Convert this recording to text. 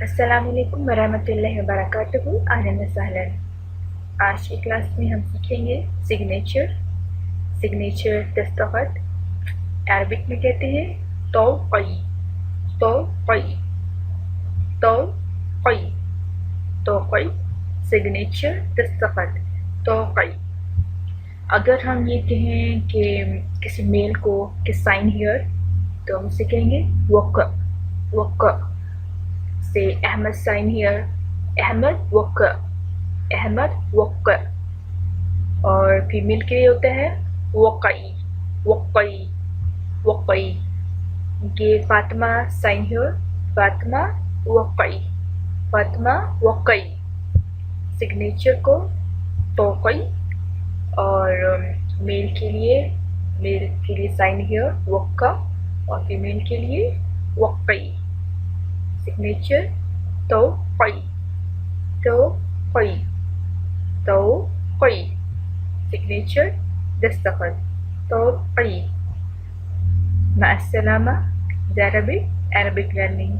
अस्सलाम वालेकुम वरहमतुल्लाहि वबरकातुहू। अहलन व सहलन। आज की क्लास में हम सीखेंगे सिग्नेचर। सिग्नेचर दस्तखत अरबिक में कहते हैं तौक़ी, तौक़ी, तौक़ी, तौक़ी। सिग्नेचर दस्तखत तौक़ी। अगर हम ये कहें कि किसी मेल को कि साइन हियर, तो हम उसे कहेंगे वक़, वक़। से अहमद साइन हियर, अहमद वक़, अहमद वक़। और फीमेल के लिए होता है वक़ई, वक़ई, वक़ई। कि फातिमा साइन हियर, फातिमा वक़ई, फातिमा वक़ई। सिग्नेचर को तौक़ी और मेल के लिए साइन हियर वक़ और फीमेल के लिए वक़ई। सिग्नेचर तौक़ी, तौक़ी, तौक़ी। सिग्नेचर दस्तखत तौक़ी। मअस्सलामा। Arabic, Arabic learning.